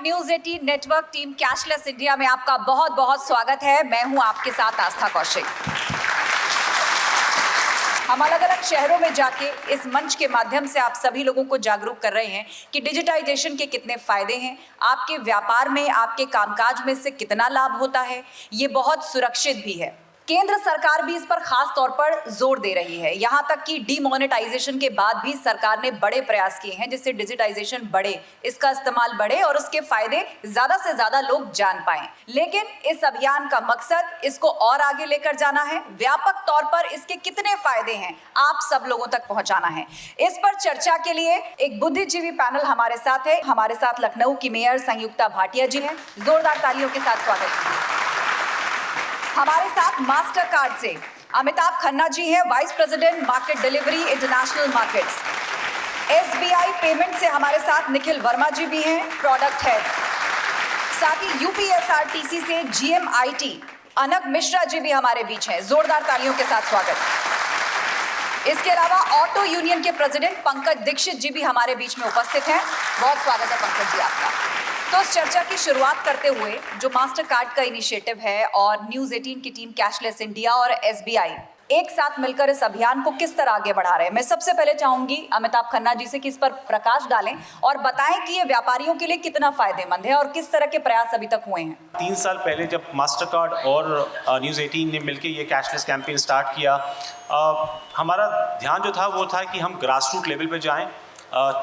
News 18 network team cashless India में आपका बहुत बहुत स्वागत है। मैं हूं आपके साथ आस्था कौशिक। हम अलग अलग शहरों में जाके इस मंच के माध्यम से आप सभी लोगों को जागरूक कर रहे हैं कि डिजिटाइजेशन के कितने फायदे हैं, आपके व्यापार में, आपके कामकाज में से कितना लाभ होता है, ये बहुत सुरक्षित भी है। केंद्र सरकार भी इस पर खास तौर पर जोर दे रही है। यहाँ तक कि डीमोनेटाइजेशन के बाद भी सरकार ने बड़े प्रयास किए हैं जिससे डिजिटाइजेशन बढ़े, इसका इस्तेमाल बढ़े और उसके फायदे ज्यादा से ज्यादा लोग जान पाएं। लेकिन इस अभियान का मकसद इसको और आगे लेकर जाना है। व्यापक तौर पर इसके कितने फायदे हैं आप सब लोगों तक पहुंचाना है। इस पर चर्चा के लिए एक बुद्धिजीवी पैनल हमारे साथ है। हमारे साथ लखनऊ की मेयर संयुक्ता भाटिया जी हैं। जोरदार तालियों के साथ स्वागत है। हमारे साथ मास्टर कार्ड से अमिताभ खन्ना जी हैं, vice president market delivery international markets. SBI payment से हमारे साथ निखिल वर्मा जी भी हैं, प्रोडक्ट हेड। साथ ही यूपीएसआरटीसी से जीएमआईटी अनक मिश्रा जी भी हमारे बीच हैं। जोरदार तालियों के साथ स्वागत। इसके अलावा ऑटो यूनियन के प्रेसिडेंट पंकज दीक्षित जी भी हमारे बीच में उपस्थित हैं। बहुत स्वागत है पंकज जी आपका। तो इस चर्चा की शुरुआत करते हुए जो मास्टर कार्ड का इनिशिएटिव है और न्यूज 18 की टीम कैशलेस इंडिया और एसबीआई एक साथ मिलकर इस अभियान को किस तरह आगे बढ़ा रहे हैं, मैं सबसे पहले चाहूंगी अमिताभ खन्ना जी से कि इस पर प्रकाश डालें और बताएं कि ये व्यापारियों के लिए कितना फायदेमंद है और किस तरह के प्रयास अभी तक हुए हैं। 3 साल पहले जब मास्टर कार्ड और न्यूज़ 18 ने मिलकर ये कैशलेस कैंपेन स्टार्ट किया, हमारा ध्यान जो था वो था कि हम ग्रास रूट लेवल पे जाएं।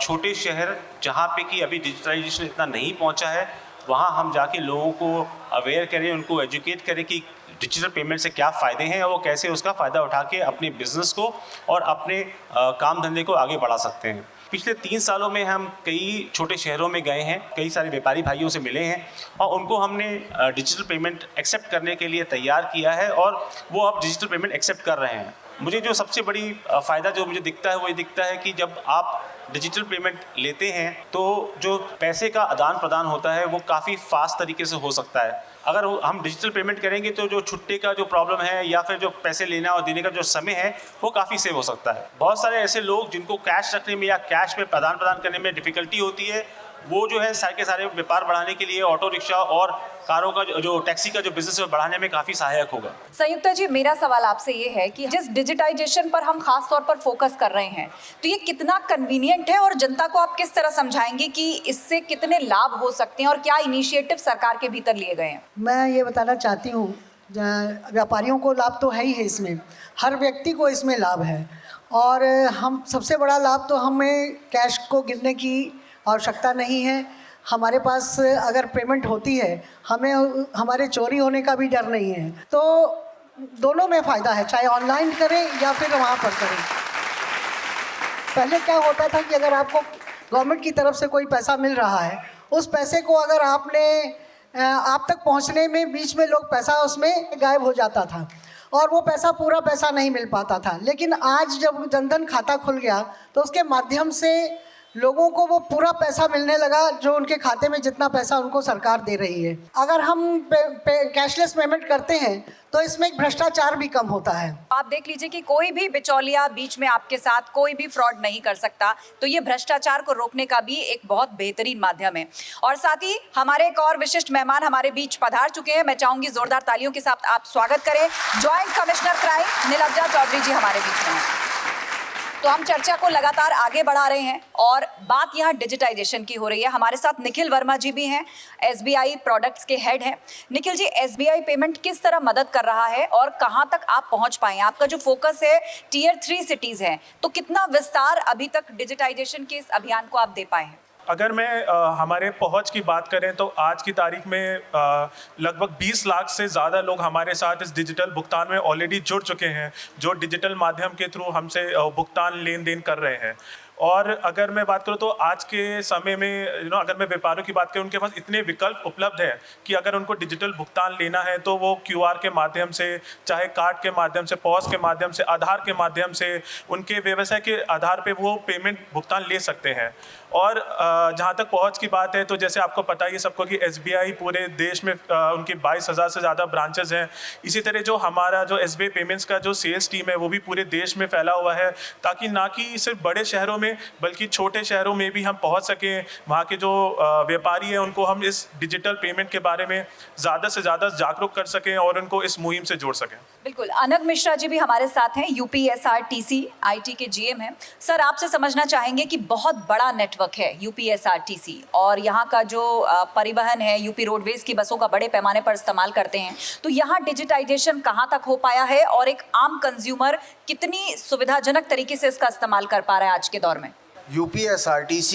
छोटे शहर जहाँ पे कि अभी डिजिटलाइजेशन इतना नहीं पहुँचा है, वहाँ हम जाके लोगों को अवेयर करें, उनको एजुकेट करें कि डिजिटल पेमेंट से क्या फ़ायदे हैं और वो कैसे उसका फ़ायदा उठा के अपने बिजनेस को और अपने काम धंधे को आगे बढ़ा सकते हैं। पिछले 3 सालों में हम कई छोटे शहरों में गए हैं, कई सारे व्यापारी भाइयों से मिले हैं और उनको हमने डिजिटल पेमेंट एक्सेप्ट करने के लिए तैयार किया है और वो अब डिजिटल पेमेंट एक्सेप्ट कर रहे हैं। मुझे जो सबसे बड़ी फ़ायदा जो मुझे दिखता है वो ये दिखता है कि जब आप डिजिटल पेमेंट लेते हैं तो जो पैसे का आदान प्रदान होता है वो काफ़ी फास्ट तरीके से हो सकता है। अगर हम डिजिटल पेमेंट करेंगे तो जो छुट्टे का जो प्रॉब्लम है या फिर जो पैसे लेना और देने का जो समय है वो काफ़ी सेव हो सकता है। बहुत सारे ऐसे लोग जिनको कैश रखने में या कैश में आदान प्रदान करने में डिफ़िकल्टी होती है, वो जो है सारे के सारे व्यापार बढ़ाने के लिए ऑटो रिक्शा और कारों का जो टैक्सी का जो बिजनेस है बढ़ाने में काफ़ी सहायक होगा। संयुक्ता जी, मेरा सवाल आपसे ये है कि जिस डिजिटाइजेशन पर हम खास तौर पर फोकस कर रहे हैं तो ये कितना कन्वीनियंट है और जनता को आप किस तरह समझाएंगे कि इससे कितने लाभ हो सकते हैं और क्या इनिशिएटिव सरकार के भीतर लिए गए हैं? मैं ये बताना चाहती हूँ, व्यापारियों को लाभ तो है ही है, इसमें हर व्यक्ति को इसमें लाभ है और हम सबसे बड़ा लाभ तो हमें कैश को गिनने की आवश्यकता नहीं है। हमारे पास अगर पेमेंट होती है हमें हमारे चोरी होने का भी डर नहीं है। तो दोनों में फ़ायदा है, चाहे ऑनलाइन करें या फिर वहाँ पर करें। पहले क्या होता था कि अगर आपको गवर्नमेंट की तरफ से कोई पैसा मिल रहा है, उस पैसे को अगर आप तक पहुँचने में बीच में लोग पैसा उसमें गायब हो जाता था और वो पैसा पूरा पैसा नहीं मिल पाता था। लेकिन आज जब जनधन खाता खुल गया तो उसके माध्यम से लोगों को वो पूरा पैसा मिलने लगा जो उनके खाते में जितना पैसा उनको सरकार दे रही है। अगर हम कैशलेस पेमेंट करते हैं तो इसमें एक भ्रष्टाचार भी कम होता है। आप देख लीजिए कि कोई भी बिचौलिया बीच में आपके साथ कोई भी फ्रॉड नहीं कर सकता, तो ये भ्रष्टाचार को रोकने का भी एक बहुत बेहतरीन माध्यम है। और साथ ही हमारे एक और विशिष्ट मेहमान हमारे बीच पधार चुके हैं। मैं चाहूंगी जोरदार तालियों के साथ आप स्वागत करें। ज्वाइंट कमिश्नर क्राइम निलब्जा चौधरी जी हमारे बीच में हैं। तो हम चर्चा को लगातार आगे बढ़ा रहे हैं और बात यहाँ डिजिटाइजेशन की हो रही है। हमारे साथ निखिल वर्मा जी भी हैं, एसबीआई प्रोडक्ट्स के हेड हैं। निखिल जी, एसबीआई पेमेंट किस तरह मदद कर रहा है और कहाँ तक आप पहुँच पाए? आपका जो फोकस है टियर 3 सिटीज़ है, तो कितना विस्तार अभी तक डिजिटाइजेशन के इस अभियान को आप दे पाए हैं? अगर मैं हमारे पहुंच की बात करें तो आज की तारीख में लगभग 20 लाख से ज़्यादा लोग हमारे साथ इस डिजिटल भुगतान में ऑलरेडी जुड़ चुके हैं, जो डिजिटल माध्यम के थ्रू हमसे भुगतान लेन देन कर रहे हैं। और अगर मैं बात करूँ तो आज के समय में अगर मैं व्यापारियों की बात करूँ, उनके पास इतने विकल्प उपलब्ध हैं कि अगर उनको डिजिटल भुगतान लेना है तो वो क्यूआर के माध्यम से, चाहे कार्ड के माध्यम से, पॉस के माध्यम से, आधार के माध्यम से, उनके व्यवसाय के आधार पे वो पेमेंट भुगतान ले सकते हैं। और जहाँ तक पहुँच की बात है तो जैसे आपको पता ही है सबको कि SBI पूरे देश में उनकी 22,000 से ज़्यादा ब्रांचेज हैं। इसी तरह जो हमारा जो SBI पेमेंट्स का जो सेल्स टीम है वो भी पूरे देश में फैला हुआ है, ताकि ना कि सिर्फ बड़े शहरों में बल्कि छोटे शहरों में भी हम पहुँच सकें। वहाँ के जो व्यापारी हैं उनको हम इस डिजिटल पेमेंट के बारे में ज़्यादा से ज़्यादा जागरूक कर सकें और उनको इस मुहिम से जोड़ सकें। बिल्कुल। अनग मिश्रा जी भी हमारे साथ हैं, UPSRTC IT के GM हैं। सर, आपसे समझना चाहेंगे कि बहुत बड़ा नेटवर्क है UPSRTC और यहाँ का जो परिवहन है, यूपी रोडवेज की बसों का बड़े पैमाने पर इस्तेमाल करते हैं, तो यहाँ डिजिटाइजेशन कहाँ तक हो पाया है और एक आम कंज्यूमर कितनी सुविधाजनक तरीके से इसका इस्तेमाल कर पा रहा है आज के दौर में? UPSRTC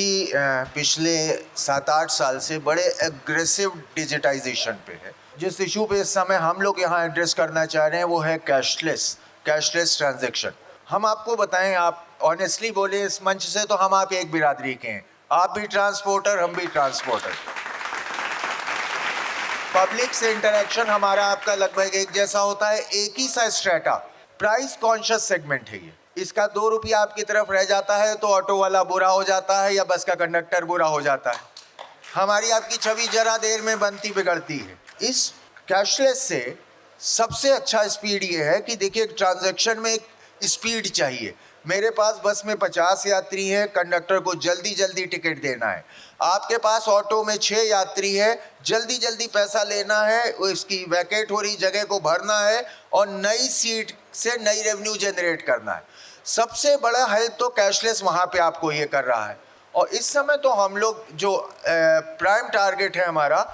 पिछले 7-8 साल से बड़े एग्रेसिव डिजिटाइजेशन पे है। जिस इशू पे इस समय हम लोग यहाँ एड्रेस करना चाह रहे हैं वो है कैशलेस ट्रांजैक्शन। हम आपको बताएं, आप ऑनेस्टली बोले इस मंच से, तो हम आप एक बिरादरी के हैं, आप भी ट्रांसपोर्टर, हम भी ट्रांसपोर्टर। पब्लिक से इंटरेक्शन हमारा आपका लगभग एक जैसा होता है, एक ही सा स्ट्रेटा। प्राइस कॉन्शियस सेगमेंट है ये। इसका 2 रुपया आपकी तरफ रह जाता है तो ऑटो वाला बुरा हो जाता है या बस का कंडक्टर बुरा हो जाता है। हमारी आपकी छवि जरा देर में बनती बिगड़ती है। इस कैशलेस से सबसे अच्छा स्पीड ये है कि देखिए, ट्रांजैक्शन में एक स्पीड चाहिए। मेरे पास बस में 50 यात्री हैं, कंडक्टर को जल्दी जल्दी टिकट देना है। आपके पास ऑटो में 6 यात्री है, जल्दी जल्दी पैसा लेना है, इसकी वैकेट हो रही जगह को भरना है और नई सीट से नई रेवेन्यू जनरेट करना है। सबसे बड़ा हेल्प तो कैशलेस वहाँ पे आपको ये कर रहा है। और इस समय तो हम लोग जो प्राइम टारगेट है हमारा,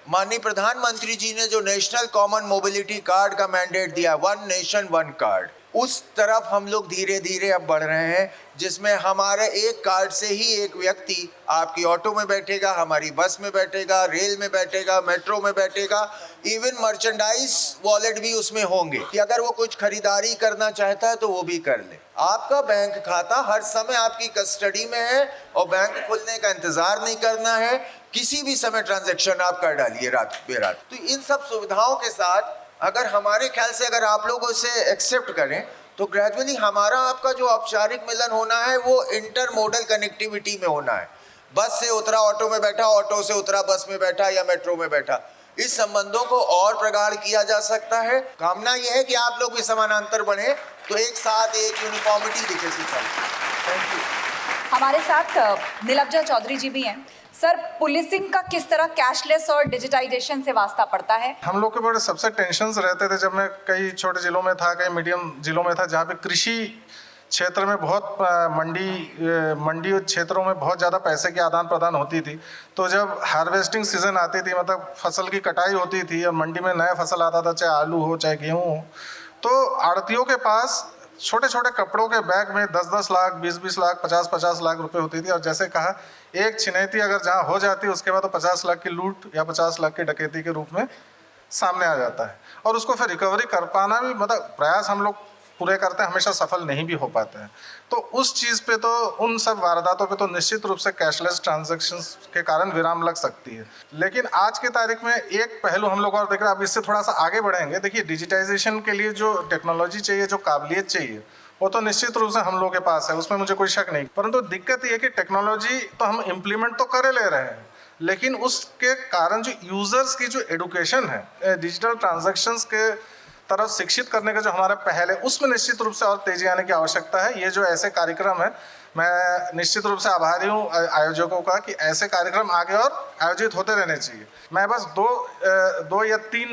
माननीय प्रधानमंत्री जी ने जो नेशनल कॉमन मोबिलिटी कार्ड का मैंडेट दिया, 1 नेशन 1 कार्ड, उस तरफ हम लोग धीरे धीरे अब बढ़ रहे हैं, जिसमें हमारे एक कार्ड से ही एक व्यक्ति आपकी ऑटो में बैठेगा, हमारी बस में बैठेगा, रेल में बैठेगा, मेट्रो में बैठेगा, इवन मर्चेंडाइज वॉलेट भी उसमें होंगे कि अगर वो कुछ खरीदारी करना चाहता है तो वो भी कर ले। आपका बैंक खाता हर समय आपकी कस्टडी में है और बैंक खुलने का इंतजार नहीं करना है, किसी भी समय ट्रांजैक्शन आप कर डालिए रात बेरात। तो इन सब सुविधाओं के साथ अगर हमारे ख्याल से अगर आप लोग उसे एक्सेप्ट करें तो ग्रेजुअली हमारा आपका जो औपचारिक मिलन होना है वो इंटर मोडल कनेक्टिविटी में होना है। बस से उतरा ऑटो में बैठा, ऑटो से उतरा बस में बैठा या मेट्रो में बैठा। इस संबंधों को और प्रगाढ़ किया जा सकता है। कामना यह है कि आप लोग भी समानांतर बढ़े तो एक साथ एक यूनिफॉर्मिटी दिखे। Thank you. हमारे साथ नीलब्जा चौधरी जी भी हैं। सर, पुलिसिंग का किस तरह कैशलेस और डिजिटाइजेशन से वास्ता पड़ता है? हम लोग के बड़े सबसे टेंशन्स रहते थे जब मैं कई छोटे जिलों में था, कई मीडियम जिलों में था, जहाँ पे कृषि क्षेत्र में बहुत मंडी क्षेत्रों में बहुत ज़्यादा पैसे की आदान प्रदान होती थी। तो जब हार्वेस्टिंग सीजन आती थी, मतलब फसल की कटाई होती थी और मंडी में नया फसल आता था, चाहे आलू हो चाहे गेहूँ हो, तो आड़तियों के पास छोटे छोटे कपड़ों के बैग में 10-10 लाख, 20-20 लाख, 50-50 लाख रुपए होती थी। और जैसे कहा, एक छिनैती अगर जहाँ हो जाती है उसके बाद तो 50 लाख की लूट या 50 लाख की डकैती के रूप में सामने आ जाता है। और उसको फिर रिकवरी कर पाना भी, मतलब प्रयास हम लोग पूरे करते हैं, हमेशा सफल नहीं भी हो पाते हैं। तो उस चीज़ पे तो, उन सब वारदातों पे तो निश्चित रूप से कैशलेस ट्रांजैक्शंस के कारण विराम लग सकती है। लेकिन आज की तारीख में एक पहलू हम लोग और देख रहे हैं, अब इससे थोड़ा सा आगे बढ़ेंगे। देखिए, डिजिटाइजेशन के लिए जो टेक्नोलॉजी चाहिए, जो काबिलियत चाहिए, वो तो निश्चित रूप से हम लोग के पास है, उसमें मुझे कोई शक नहीं। परंतु दिक्कत ये है कि टेक्नोलॉजी तो हम इम्प्लीमेंट तो कर ले रहे हैं, लेकिन उसके कारण जो यूज़र्स की जो एडुकेशन है, डिजिटल ट्रांजैक्शंस के तरफ शिक्षित करने का जो हमारा पहल है, उसमें निश्चित रूप से और तेजी आने की आवश्यकता है। ये जो ऐसे कार्यक्रम है, मैं निश्चित रूप से आभारी हूँ आयोजकों का कि ऐसे कार्यक्रम आगे और आयोजित होते रहने चाहिए। मैं बस दो या तीन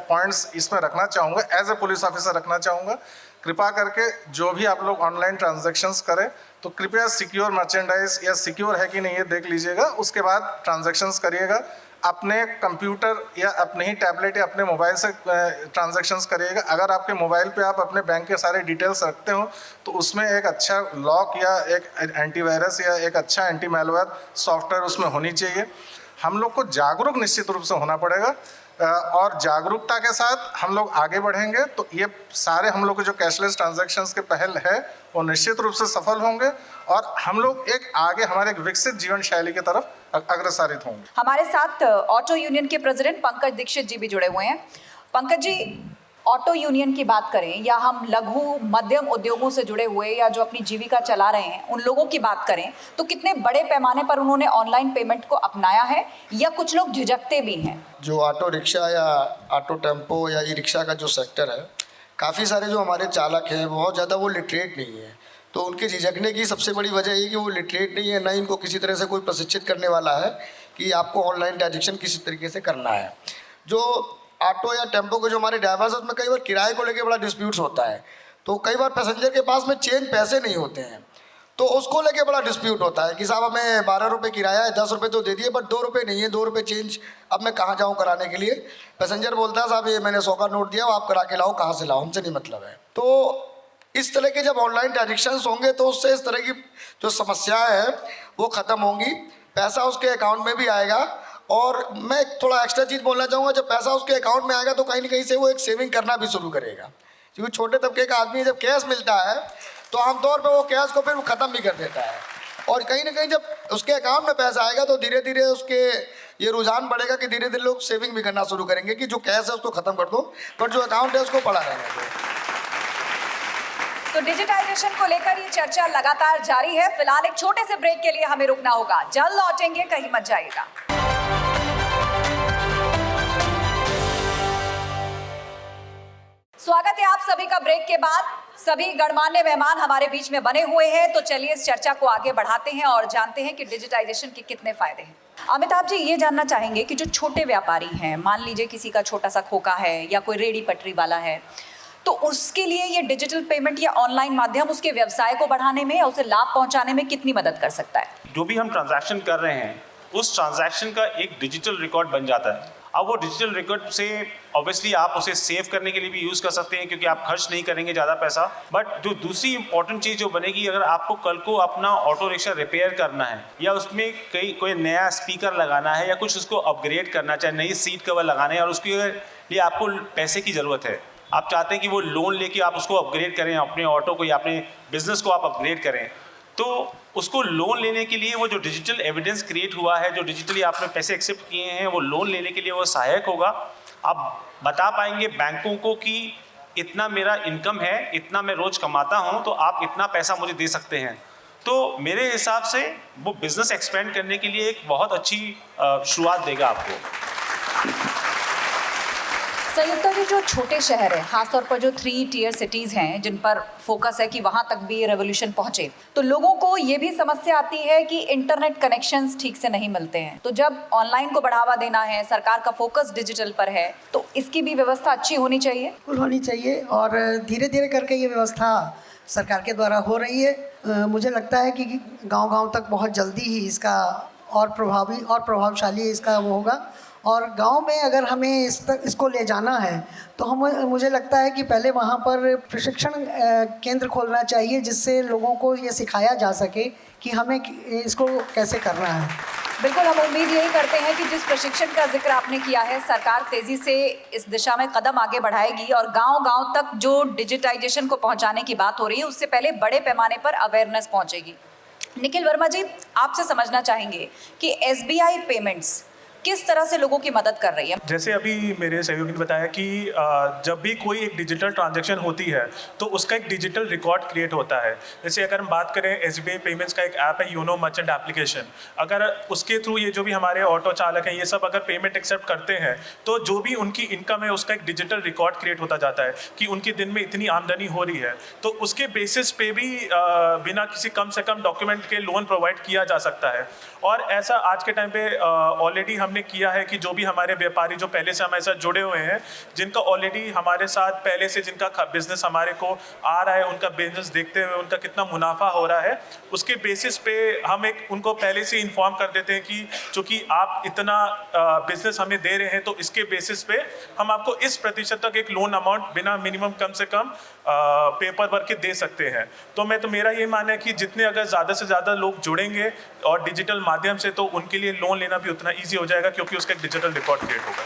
पॉइंट्स इसमें रखना चाहूँगा, एज ए पुलिस ऑफिसर रखना चाहूँगा। कृपा करके जो भी आप लोग ऑनलाइन ट्रांजैक्शंस करें तो कृपया सिक्योर मर्चेंडाइज या सिक्योर है कि नहीं ये देख लीजिएगा, उसके बाद ट्रांजैक्शंस करिएगा। अपने कंप्यूटर या अपने ही टैबलेट या अपने मोबाइल से ट्रांजैक्शंस करिएगा। अगर आपके मोबाइल पे आप अपने बैंक के सारे डिटेल्स रखते हो तो उसमें एक अच्छा लॉक या एक एंटीवायरस या एक अच्छा एंटी मैलवेयर सॉफ्टवेयर उसमें होनी चाहिए। हम लोग को जागरूक निश्चित रूप से होना पड़ेगा और जागरूकता के साथ हम लोग आगे बढ़ेंगे तो ये सारे हम लोग के जो कैशलेस ट्रांजैक्शंस के पहल है वो निश्चित रूप से सफल होंगे और हम लोग एक आगे हमारे एक विकसित जीवन शैली की तरफ अग्रसरित होंगे। हमारे साथ ऑटो यूनियन के प्रेसिडेंट पंकज दीक्षित जी भी जुड़े हुए हैं। पंकज जी, ऑटो यूनियन की बात करें या हम लघु मध्यम उद्योगों से जुड़े हुए या जो अपनी जीविका चला रहे हैं उन लोगों की बात करें तो कितने बड़े पैमाने पर उन्होंने ऑनलाइन पेमेंट को अपनाया है या कुछ लोग झिझकते भी हैं? जो ऑटो रिक्शा या ऑटो टेम्पो या ई रिक्शा का जो सेक्टर है, काफ़ी सारे जो हमारे चालक हैं बहुत ज़्यादा वो लिटरेट नहीं है। तो उनके झिझकने की सबसे बड़ी वजह ये कि वो लिटरेट नहीं है, ना इनको किसी तरह से कोई प्रशिक्षित करने वाला है कि आपको ऑनलाइन ट्रांजेक्शन किसी तरीके से करना है। जो ऑटो या टेम्पो के जो हमारे ड्राइवर्स हैं उसमें कई बार किराए को लेकर बड़ा डिस्प्यूट्स होता है। तो कई बार पैसेंजर के पास में चेंज पैसे नहीं होते हैं, तो उसको लेके बड़ा डिस्प्यूट होता है कि साहब हमें 12 रुपये किराया है, 10 रुपये तो दे दिए बट 2 रुपये नहीं है, 2 रुपये चेंज अब मैं कहाँ जाऊँ कराने के लिए। पैसेंजर बोलता है साहब ये मैंने 100 का नोट दिया, आप करा के लाओ, कहाँ से लाओ, हमसे नहीं मतलब है। तो इस तरह के जब ऑनलाइन ट्रांजेक्शन्स होंगे तो उससे इस तरह की जो समस्याएं हैं वो ख़त्म होंगी, पैसा उसके अकाउंट में भी आएगा। और मैं एक थोड़ा एक्स्ट्रा चीज़ बोलना चाहूँगा, जब पैसा उसके अकाउंट में आएगा तो कहीं ना कहीं से वो एक सेविंग करना भी शुरू करेगा, क्योंकि छोटे तबके का आदमी जब कैश मिलता है तो आमतौर पर वो कैश को फिर ख़त्म भी कर देता है। और कहीं ना कहीं जब उसके अकाउंट में पैसा आएगा तो धीरे धीरे उसके ये रुझान बढ़ेगा कि धीरे धीरे लोग सेविंग भी करना शुरू करेंगे कि जो कैश है उसको ख़त्म कर दो बट जो अकाउंट है उसको पड़ा रहने दो। तो डिजिटाइजेशन को लेकर ये चर्चा लगातार जारी है। फिलहाल एक छोटे से ब्रेक के लिए हमें रुकना होगा, जल्द लौटेंगे, कहीं मत जाइएगा। स्वागत है आप सभी का ब्रेक के बाद। सभी गणमान्य मेहमान हमारे बीच में बने हुए हैं, तो चलिए इस चर्चा को आगे बढ़ाते हैं और जानते हैं कि डिजिटाइजेशन के कितने फायदे हैं। अमिताभ जी, ये जानना चाहेंगे कि जो छोटे व्यापारी हैं, मान लीजिए किसी का छोटा सा खोका है या कोई रेडी पटरी वाला है, तो उसके लिए ये डिजिटल पेमेंट या ऑनलाइन माध्यम उसके व्यवसाय को बढ़ाने में या उसे लाभ पहुंचाने में कितनी मदद कर सकता है? जो भी हम ट्रांजैक्शन कर रहे हैं उस ट्रांजैक्शन का एक डिजिटल रिकॉर्ड बन जाता है। अब वो डिजिटल रिकॉर्ड से ऑब्वियसली आप उसे सेव करने के लिए भी यूज़ कर सकते हैं क्योंकि आप खर्च नहीं करेंगे ज़्यादा पैसा। बट जो दूसरी इंपॉर्टेंट चीज़ जो बनेगी, अगर आपको कल को अपना ऑटो रिक्शा रिपेयर करना है या उसमें कोई नया स्पीकर लगाना है या कुछ उसको अपग्रेड करना, चाहे नई सीट कवर लगाने हैं और उसके लिए आपको पैसे की ज़रूरत है, आप चाहते हैं कि वो लोन लेके आप उसको अपग्रेड करें, अपने ऑटो को या अपने बिजनेस को आप अपग्रेड करें, तो उसको लोन लेने के लिए वो जो डिजिटल एविडेंस क्रिएट हुआ है, जो डिजिटली आपने पैसे एक्सेप्ट किए हैं, वो लोन लेने के लिए वो सहायक होगा। आप बता पाएंगे बैंकों को कि इतना मेरा इनकम है, इतना मैं रोज़ कमाता हूँ, तो आप इतना पैसा मुझे दे सकते हैं। तो मेरे हिसाब से वो बिज़नेस एक्सपेंड करने के लिए एक बहुत अच्छी शुरुआत देगा आपको। संयुक्ता जी, जो छोटे शहर हैं, खासतौर पर जो 3 टियर सिटीज़ हैं जिन पर फोकस है कि वहाँ तक भी रेवोल्यूशन पहुँचे, तो लोगों को ये भी समस्या आती है कि इंटरनेट कनेक्शंस ठीक से नहीं मिलते हैं। तो जब ऑनलाइन को बढ़ावा देना है, सरकार का फोकस डिजिटल पर है, तो इसकी भी व्यवस्था अच्छी होनी चाहिए। बिल्कुल होनी चाहिए और धीरे धीरे करके ये व्यवस्था सरकार के द्वारा हो रही है। मुझे लगता है कि गाँव-गाँव तक बहुत जल्दी ही इसका और प्रभावी और प्रभावशाली इसका वो होगा। और गांव में अगर हमें इसको ले जाना है तो मुझे लगता है कि पहले वहाँ पर प्रशिक्षण केंद्र खोलना चाहिए जिससे लोगों को ये सिखाया जा सके कि हमें इसको कैसे करना है। बिल्कुल, हम उम्मीद यही करते हैं कि जिस प्रशिक्षण का जिक्र आपने किया है, सरकार तेज़ी से इस दिशा में कदम आगे बढ़ाएगी और गांव-गांव तक जो डिजिटाइजेशन को पहुंचाने की बात हो रही है उससे पहले बड़े पैमाने पर अवेयरनेस पहुंचेगी। निखिल वर्मा जी, आपसे समझना चाहेंगे कि SBI पेमेंट्स किस तरह से लोगों की मदद कर रही है? जैसे अभी मेरे सहयोगी ने बताया कि जब भी कोई एक डिजिटल ट्रांजैक्शन होती है तो उसका एक डिजिटल रिकॉर्ड क्रिएट होता है। जैसे अगर हम बात करें SBI पेमेंट्स का एक ऐप है योनो मर्चेंट एप्लीकेशन, अगर उसके थ्रू ये जो भी हमारे ऑटो चालक हैं ये सब अगर पेमेंट एक्सेप्ट करते हैं तो जो भी उनकी इनकम है उसका एक डिजिटल रिकॉर्ड क्रिएट होता जाता है कि उनके दिन में इतनी आमदनी हो रही है, तो उसके बेसिस पे भी बिना किसी कम से कम डॉक्यूमेंट के लोन प्रोवाइड किया जा सकता है। और ऐसा आज के टाइम पे ऑलरेडी हमने किया है कि जो भी हमारे व्यापारी जो पहले से हमारे साथ जुड़े हुए हैं, जिनका ऑलरेडी हमारे साथ पहले से जिनका बिजनेस हमारे को आ रहा है, उनका बिजनेस देखते हुए उनका कितना मुनाफा हो रहा है, उसके बेसिस पे हम एक उनको पहले से इन्फॉर्म कर देते हैं कि चूँकि आप इतना बिजनेस हमें दे रहे हैं तो इसके बेसिस पे हम आपको इस प्रतिशत तक एक लोन अमाउंट बिना मिनिमम कम से कम पेपर वर्क के दे सकते हैं। तो मेरा ये मानना है कि जितने अगर ज़्यादा से ज़्यादा लोग जुड़ेंगे और डिजिटल माध्यम से तो उनके लिए लोन लेना भी उतना ईजी हो जाएगा क्योंकि उसका एक डिजिटल रिकॉर्ड क्रिएट होगा।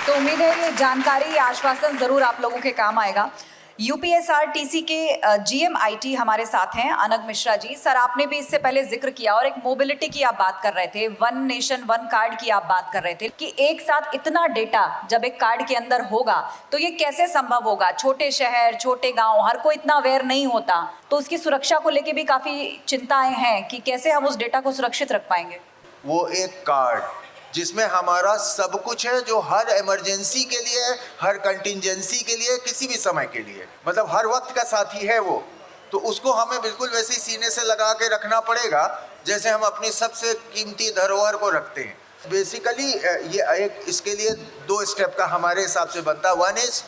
तो उम्मीद है ये जानकारी, आश्वासन ज़रूर आप लोगों के काम आएगा। यूपीएसआरटीसी के जीएमआईटी हमारे साथ हैं अनग मिश्रा जी। सर, आपने भी इससे पहले जिक्र किया और एक मोबिलिटी की आप बात कर रहे थे, वन नेशन वन कार्ड की आप बात कर रहे थे कि एक साथ इतना डेटा जब एक कार्ड के अंदर होगा तो ये कैसे संभव होगा। छोटे शहर, छोटे गांव, हर कोई इतना अवेयर नहीं होता, तो उसकी सुरक्षा को लेके भी काफ़ी चिंताएं हैं कि कैसे हम उस डेटा को सुरक्षित रख पाएंगे। वो एक कार्ड जिसमें हमारा सब कुछ है, जो हर इमरजेंसी के लिए है, हर कंटिंजेंसी के लिए, किसी भी समय के लिए, मतलब हर वक्त का साथी है वो। तो उसको हमें बिल्कुल वैसे ही सीने से लगा के रखना पड़ेगा जैसे हम अपनी सबसे कीमती धरोहर को रखते हैं। बेसिकली ये एक इसके लिए 2 स्टेप का हमारे हिसाब से बनता है। वन इज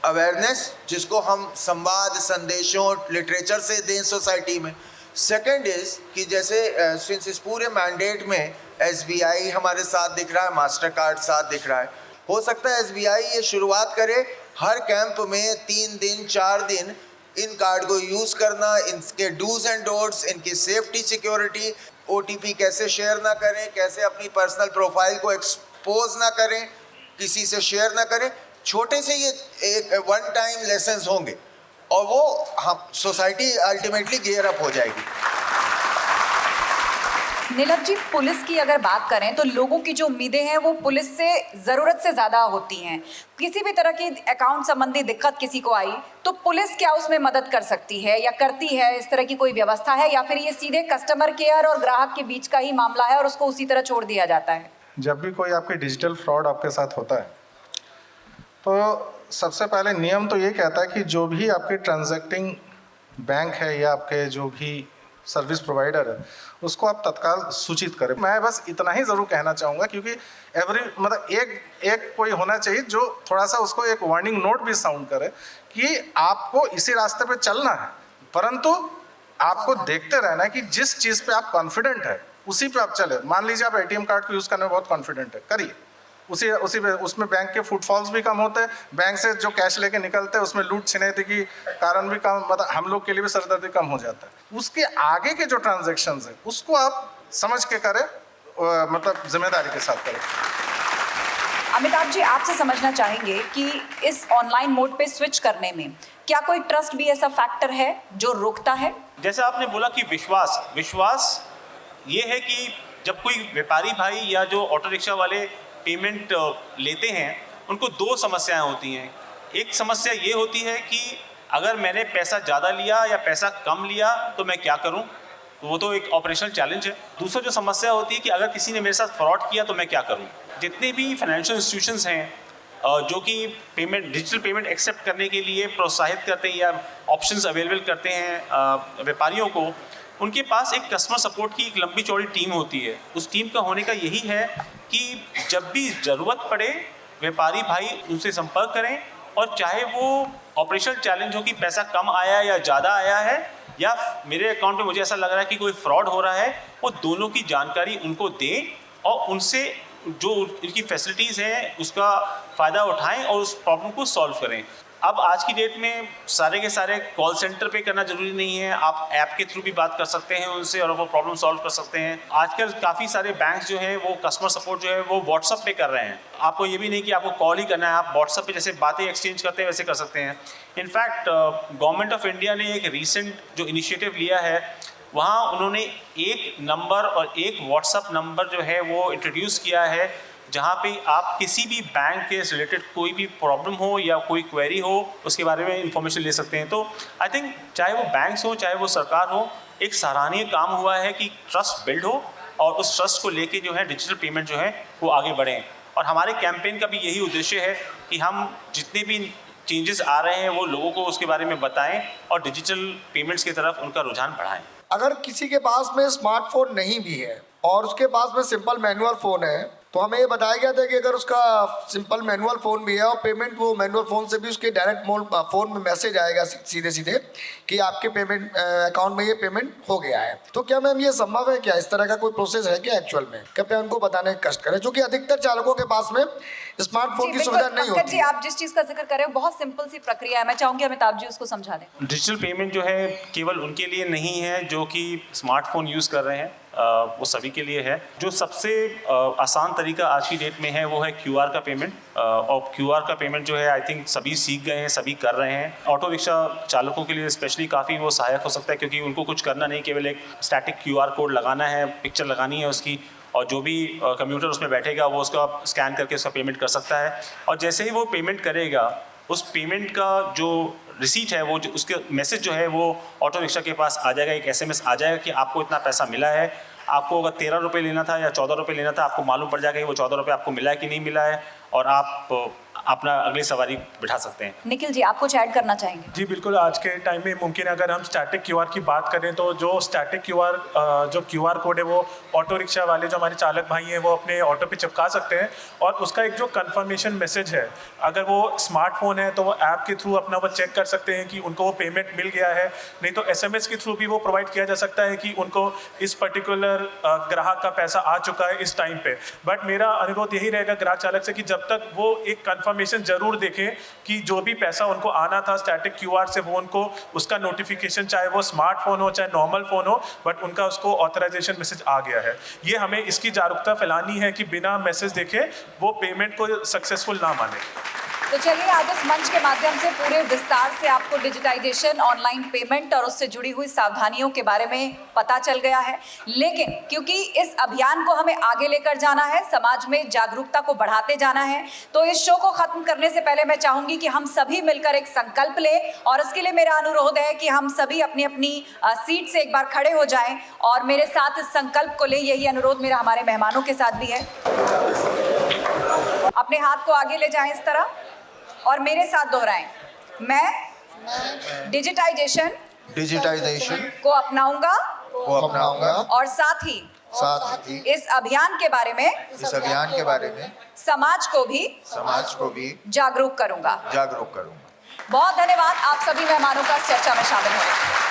अवेयरनेस, जिसको हम संवाद, संदेशों, लिटरेचर से दें सोसाइटी में। सेकंड इज कि जैसे सिंस इस पूरे मैंडेट में SBI हमारे साथ दिख रहा है, मास्टर कार्ड साथ दिख रहा है, हो सकता है SBI ये शुरुआत करे हर कैंप में 3 दिन 4 दिन इन कार्ड को यूज़ करना, इनके डूज एंड डोंट्स, इनकी सेफ्टी, सिक्योरिटी, OTP कैसे शेयर ना करें, कैसे अपनी पर्सनल प्रोफाइल को एक्सपोज ना करें, किसी से शेयर ना करें। छोटे से ये एक वन टाइम लेसन्स होंगे और वो हम सोसाइटी अल्टीमेटली गियर अप हो जाएगी। नीलम जी, पुलिस की अगर बात करें तो लोगों की जो उम्मीदें हैं वो पुलिस से ज़रूरत से ज़्यादा होती हैं। किसी भी तरह की अकाउंट संबंधी दिक्कत किसी को आई तो पुलिस क्या उसमें मदद कर सकती है या करती है? इस तरह की कोई व्यवस्था है या फिर ये सीधे कस्टमर केयर और ग्राहक के बीच का ही मामला है और उसको उसी तरह छोड़ दिया जाता है? जब भी कोई आपके डिजिटल फ्रॉड आपके साथ होता है तो सबसे पहले नियम तो ये कहता है कि जो भी आपके ट्रांजैक्टिंग बैंक है या आपके जो भी सर्विस प्रोवाइडर है उसको आप तत्काल सूचित करें। मैं बस इतना ही ज़रूर कहना चाहूँगा, क्योंकि मतलब एक कोई होना चाहिए जो थोड़ा सा उसको एक वार्निंग नोट भी साउंड करे कि आपको इसी रास्ते पे चलना है, परंतु आपको देखते रहना है कि जिस चीज़ पे आप कॉन्फिडेंट है उसी पे आप चले। मान लीजिए आप ATM कार्ड को यूज़ करने में बहुत कॉन्फिडेंट है, करिए उसी पे। उसमें बैंक के फुटफॉल्स भी कम होते हैं, बैंक से जो कैश लेके निकलते हैं उसमें लूट छिनैती की कारण भी कम, मतलब हम लोग के लिए भी सरदर्दी कम हो जाता है। उसके आगे के जो ट्रांजैक्शंस है उसको आप समझ के करें, मतलब जिम्मेदारी के साथ करें। अमिताभ जी, आपसे समझना चाहेंगे कि इस ऑनलाइन मोड पे स्विच करने में क्या कोई ट्रस्ट भी ऐसा फैक्टर है जो रोकता है? जैसे आपने बोला कि विश्वास ये है कि जब कोई व्यापारी भाई या जो ऑटो रिक्शा वाले पेमेंट लेते हैं उनको 2 समस्याएं होती हैं। एक समस्या ये होती है कि अगर मैंने पैसा ज़्यादा लिया या पैसा कम लिया तो मैं क्या करूं, वो तो एक ऑपरेशनल चैलेंज है। दूसरा जो समस्या होती है कि अगर किसी ने मेरे साथ फ्रॉड किया तो मैं क्या करूं। जितने भी फाइनेंशियल इंस्टीट्यूशंस हैं जो कि डिजिटल पेमेंट एक्सेप्ट करने के लिए प्रोत्साहित करते हैं या ऑप्शंस अवेलेबल करते हैं व्यापारियों को, उनके पास एक कस्टमर सपोर्ट की एक लंबी चौड़ी टीम होती है। उस टीम का होने का यही है कि जब भी ज़रूरत पड़े व्यापारी भाई उनसे संपर्क करें, और चाहे वो ऑपरेशनल चैलेंज हो कि पैसा कम आया या ज़्यादा आया है या मेरे अकाउंट में मुझे ऐसा लग रहा है कि कोई फ्रॉड हो रहा है, वो दोनों की जानकारी उनको दें और उनसे जो इनकी फैसिलिटीज़ हैं उसका फ़ायदा उठाएं और उस प्रॉब्लम को सॉल्व करें। अब आज की डेट में सारे के सारे कॉल सेंटर पे करना ज़रूरी नहीं है, आप ऐप के थ्रू भी बात कर सकते हैं उनसे और वो प्रॉब्लम सॉल्व कर सकते हैं। आजकल काफ़ी सारे बैंक्स जो हैं वो कस्टमर सपोर्ट जो है वो व्हाट्सअप पे कर रहे हैं। आपको ये भी नहीं कि आपको कॉल ही करना है, आप व्हाट्सअप पे जैसे बातें एक्सचेंज करते हैं वैसे कर सकते हैं। इनफैक्ट गवर्नमेंट ऑफ इंडिया ने एक रिसेंट जो इनिशिएटिव लिया है वहाँ उन्होंने एक नंबर और एक व्हाट्सअप नंबर जो है वो इंट्रोड्यूस किया है, जहाँ पे आप किसी भी बैंक के रिलेटेड कोई भी प्रॉब्लम हो या कोई क्वेरी हो उसके बारे में इंफॉर्मेशन ले सकते हैं। तो आई थिंक चाहे वो बैंक्स हो चाहे वो सरकार हो, एक सराहनीय काम हुआ है कि ट्रस्ट बिल्ड हो और उस ट्रस्ट को लेके जो है डिजिटल पेमेंट जो है वो आगे बढ़ें। और हमारे कैंपेन का भी यही उद्देश्य है कि हम जितने भी चेंजेस आ रहे हैं वो लोगों को उसके बारे में बताएं और डिजिटल पेमेंट्स की तरफ उनका रुझान बढ़ाएं। अगर किसी के पास में स्मार्टफोन नहीं भी है और उसके पास में सिंपल मैनुअल फ़ोन है, तो हमें ये बताया गया था कि अगर उसका सिंपल मैनुअल फ़ोन भी है और पेमेंट वो मैनुअल फ़ोन से भी उसके डायरेक्ट फ़ोन में मैसेज आएगा सीधे सीधे कि आपके पेमेंट अकाउंट में ये पेमेंट हो गया है। तो क्या मैम ये संभव है क्या? इस तरह का कोई प्रोसेस है क्या एक्चुअल में? कृपया उनको बताने का कष्ट करें, क्योंकि अधिकतर चालकों के पास में स्मार्टफोन की सुविधा नहीं होती। जी, आप जिस चीज़ का जिक्र कर रहे हो बहुत सिंपल सी प्रक्रिया है, मैं चाहूँगी अमिताभ जी उसको समझा दें। डिजिटल पेमेंट जो है केवल उनके लिए नहीं है जो कि स्मार्टफोन यूज़ कर रहे हैं। वो सभी के लिए है। जो सबसे आसान तरीका आज की डेट में है वो है QR का पेमेंट। और QR का पेमेंट जो है आई थिंक सभी सीख गए हैं, सभी कर रहे हैं। ऑटो रिक्शा चालकों के लिए स्पेशली काफ़ी वो सहायक हो सकता है, क्योंकि उनको कुछ करना नहीं, केवल एक स्टैटिक QR कोड लगाना है, पिक्चर लगानी है उसकी, और जो भी कंप्यूटर उसमें बैठेगा वो उसका स्कैन करके उसका पेमेंट कर सकता है। और जैसे ही वो पेमेंट करेगा, उस पेमेंट का जो रिसीट है, वो जो उसके मैसेज जो है वो ऑटो रिक्शा के पास आ जाएगा, एक SMS आ जाएगा कि आपको इतना पैसा मिला है। आपको अगर 13 रुपये लेना था या 14 रुपये लेना था, आपको मालूम पड़ जाएगा कि वो 14 रुपये आपको मिला है कि नहीं मिला है, और आप अपना अगली सवारी बिठा सकते हैं। निखिल जी, आप कुछ ऐड करना चाहेंगे? जी बिल्कुल, आज के टाइम में मुमकिन है अगर हम स्टैटिक QR की बात करें तो जो स्टैटिक QR कोड है वो ऑटो रिक्शा वाले जो हमारे चालक भाई हैं वो अपने ऑटो पे चिपका सकते हैं, और उसका एक जो कंफर्मेशन मैसेज है, अगर वो स्मार्टफोन है तो वो ऐप के थ्रू अपना वो चेक कर सकते हैं कि उनको वो पेमेंट मिल गया है। नहीं तो SMS के थ्रू भी वो प्रोवाइड किया जा सकता है कि उनको इस पर्टिकुलर ग्राहक का पैसा आ चुका है इस टाइम पे। बट मेरा अनुरोध यही रहेगा ग्राहक चालक से कि जब तक वो एक कंफर्मेशन जरूर देखें कि जो भी पैसा उनको आना था स्टैटिक QR से, वो उनको उसका नोटिफिकेशन, चाहे वो स्मार्टफोन हो चाहे नॉर्मल फ़ोन हो, बट उनका उसको ऑथराइजेशन मैसेज आ गया है। ये हमें इसकी जागरूकता फैलानी है कि बिना मैसेज देखे वो पेमेंट को सक्सेसफुल ना माने। तो चलिए, आज इस मंच के माध्यम से पूरे विस्तार से आपको डिजिटाइजेशन, ऑनलाइन पेमेंट और उससे जुड़ी हुई सावधानियों के बारे में पता चल गया है। लेकिन क्योंकि इस अभियान को हमें आगे लेकर जाना है, समाज में जागरूकता को बढ़ाते जाना है, तो इस शो को खत्म करने से पहले मैं चाहूंगी कि हम सभी मिलकर एक संकल्प लें, और इसके लिए मेरा अनुरोध है कि हम सभी अपनी अपनी सीट से एक बार खड़े हो जाएं और मेरे साथ इस संकल्प को लें। यही अनुरोध मेरा हमारे मेहमानों के साथ भी है। अपने हाथ को आगे ले जाएं इस तरह और मेरे साथ दोहराएं, मैं डिजिटाइजेशन को अपनाऊंगा और साथ ही इस अभियान के बारे में समाज को भी जागरूक करूंगा। बहुत धन्यवाद आप सभी मेहमानों का चर्चा में शामिल होने।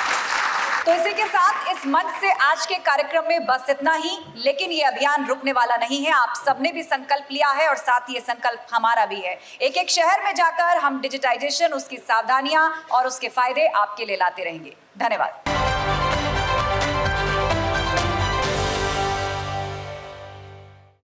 तो इसी के साथ इस मंच से आज के कार्यक्रम में बस इतना ही, लेकिन ये अभियान रुकने वाला नहीं है। आप सबने भी संकल्प लिया है और साथ ही ये संकल्प हमारा भी है। एक एक शहर में जाकर हम डिजिटाइजेशन, उसकी सावधानियां और उसके फायदे आपके लिए लाते रहेंगे। धन्यवाद।